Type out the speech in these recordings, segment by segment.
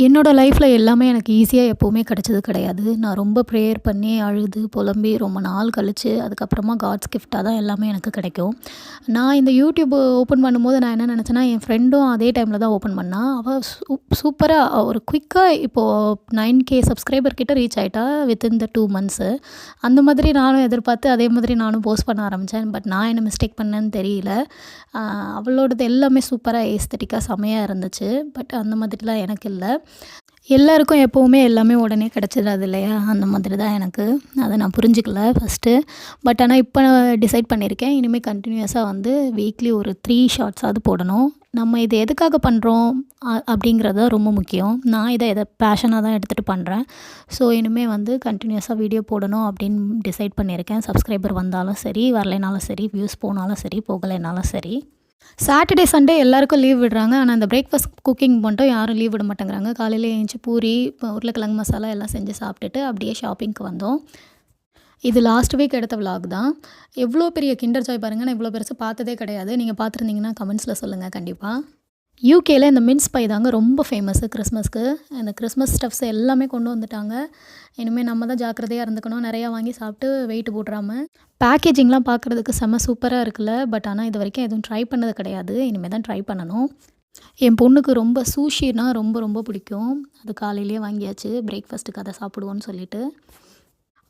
என்னோட லைஃப்பில் எல்லாமே எனக்கு ஈஸியாக எப்போவுமே கிடச்சது கிடையாது. நான் ரொம்ப ப்ரேயர் பண்ணி, அழுது, புலம்பி ரொம்ப நாள் கழிச்சு, அதுக்கப்புறமா காட்ஸ் கிஃப்ட்டாக தான் எல்லாமே எனக்கு கிடைக்கும். நான் இந்த யூடியூப் ஓப்பன் பண்ணும்போது நான் என்ன நினச்சேன்னா, என் ஃப்ரெண்டும் அதே டைமில் தான் ஓப்பன் பண்ணா. அவள் சூப்பராக ஒரு குயிக்காக இப்போது 9K சப்ஸ்கிரைபர் கிட்ட ரீச் ஆயிட்டா வித்தின் த 2 மந்த்ஸு. அந்த மாதிரி நானும் எதிர்பார்த்து அதே மாதிரி நானும் போஸ்ட் பண்ண ஆரம்பித்தேன். பட் நான் என்ன மிஸ்டேக் பண்ணேன்னு தெரியல. அவளோடது எல்லாமே சூப்பராக ஏஸ்தட்டிக்காக செமையாக இருந்துச்சு. பட் அந்த மாதிரிலாம் எனக்கு இல்லை. எல்லாருக்கும் எப்போவுமே எல்லாமே உடனே கிடச்சிடாது இல்லையா? அந்த மாதிரி தான் எனக்கு. அதை நான் புரிஞ்சுக்கல ஃபஸ்ட்டு. பட் ஆனால் இப்போ நான் டிசைட் பண்ணியிருக்கேன். இனிமேல் கண்டினியூஸாக வந்து வீக்லி ஒரு 3 ஷார்ட்ஸாவது போடணும். நம்ம இது எதுக்காக பண்ணுறோம் அப்படிங்கிறது தான் ரொம்ப முக்கியம். நான் இதை பேஷனாக தான் எடுத்துகிட்டு பண்ணுறேன். ஸோ இனிமேல் வந்து கண்டினியூஸாக வீடியோ போடணும் அப்படின்னு டிசைட் பண்ணியிருக்கேன். சப்ஸ்கிரைபர் வந்தாலும் சரி, வரலைனாலும் சரி, வியூஸ் போனாலும் சரி, போகலைனாலும் சரி. சாட்டர்டே, சண்டே எல்லாருக்கும் லீவ் விடுறாங்க. ஆனால் அந்த பிரேக்ஃபாஸ்ட் குக்கிங் மட்டும் யாரும் லீவ் விட மாட்டேங்கிறாங்க. காலையில் எழுந்திச்சி பூரி, உருளைக்கிழங்கு மசாலா எல்லாம் செஞ்சு சாப்பிட்டுட்டு அப்படியே ஷாப்பிங்க்கு வந்தோம். இது லாஸ்ட் வீக் எடுத்த விலாக் தான். எவ்வளோ பெரிய கிண்டர் ஜாய் பாருங்கள். நான் இவ்வளோ பெருசு பார்த்ததே கிடையாது. நீங்கள் பார்த்துருந்தீங்கன்னா கமெண்ட்ஸில் சொல்லுங்கள் கண்டிப்பாக. யூகேல இந்த மின்ஸ் பை தாங்க ரொம்ப ஃபேமஸ்ஸு கிறிஸ்மஸ்க்கு. இந்த கிறிஸ்மஸ் ஸ்டஃப்ஸ் எல்லாமே கொண்டு வந்துட்டாங்க. இனிமேல் நம்ம தான் ஜாக்கிரதையாக இருந்துக்கணும். நிறையா வாங்கி சாப்பிட்டு வெயிட் போட்றாம. பேக்கேஜிங்லாம் பார்க்குறதுக்கு செம்ம சூப்பராக இருக்குல்ல. பட் ஆனால் இது வரைக்கும் எதுவும் ட்ரை பண்ணது கிடையாது. இனிமேல் தான் ட்ரை பண்ணணும். என் பொண்ணுக்கு ரொம்ப சூஷினா ரொம்ப ரொம்ப பிடிக்கும். அது காலையிலேயே வாங்கியாச்சு. பிரேக்ஃபாஸ்ட்டுக்கு அதை சாப்பிடுவோன்னு சொல்லிட்டு.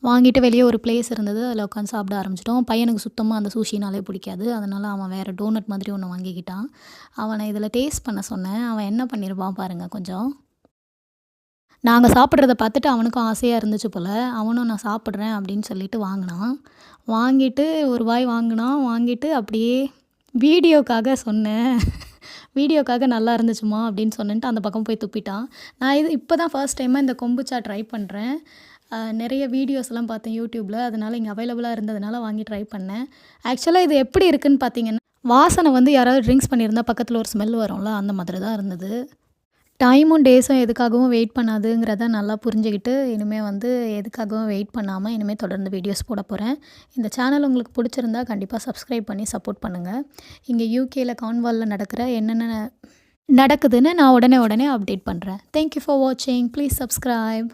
வாங்கிட்டு வெளியே ஒரு பிளேஸ் இருந்தது. அதில் உட்காந்து சாப்பிட ஆரம்பிச்சிட்டோம். பையனுக்கு சுத்தமாக அந்த சூஷினாலே பிடிக்காது. அதனால் அவன் வேறு டோனட் மாதிரி ஒன்று வாங்கிக்கிட்டான். அவனை இதில் டேஸ்ட் பண்ண சொன்னேன். அவன் என்ன பண்ணியிருப்பான் பாருங்கள் கொஞ்சம். நாங்கள் சாப்பிட்றத பார்த்துட்டு அவனுக்கும் ஆசையாக இருந்துச்சு போல். அவனும் நான் சாப்பிட்றேன் அப்படின்னு சொல்லிட்டு வாங்கினான். வாங்கிட்டு ஒரு வாய் வாங்கினான். வாங்கிட்டு அப்படியே வீடியோக்காக சொன்னேன். வீடியோக்காக நல்லா இருந்துச்சுமா அப்படின்னு சொன்னிட்டு அந்த பக்கம் போய் துப்பிட்டான். நான் இப்போ தான் ஃபர்ஸ்ட் டைமாக இந்த கொம்புச்சா ட்ரை பண்ணுறேன். நிறைய வீடியோஸ்லாம் பார்த்தேன் யூடியூப்பில். அதனால் இங்கே அவைலபிளாக இருந்ததுனால வாங்கி ட்ரை பண்ணேன். ஆக்சுவலாக இது எப்படி இருக்குதுன்னு பார்த்தீங்கன்னா, வாசனை வந்து யாராவது ட்ரிங்க்ஸ் பண்ணியிருந்தால் பக்கத்தில் ஒரு ஸ்மெல் வரும்ல, அந்த மாதிரி தான் இருந்தது. டைமும் டேஸும் எதுக்காகவும் வெயிட் பண்ணாதுங்கிறத நல்லா புரிஞ்சுக்கிட்டு இனிமேல் வந்து எதுக்காகவும் வெயிட் பண்ணாமல் இனிமேல் தொடர்ந்து வீடியோஸ் போட போகிறேன். இந்த சேனல் உங்களுக்கு பிடிச்சிருந்தா கண்டிப்பாக சப்ஸ்கிரைப் பண்ணி சப்போர்ட் பண்ணுங்கள். இங்கே யூகேயில் கார்ன்வாலில் நடக்கிற என்னென்ன நடக்குதுன்னு நான் உடனே அப்டேட் பண்ணுறேன். தேங்க்யூ ஃபார் வாட்சிங். Please subscribe.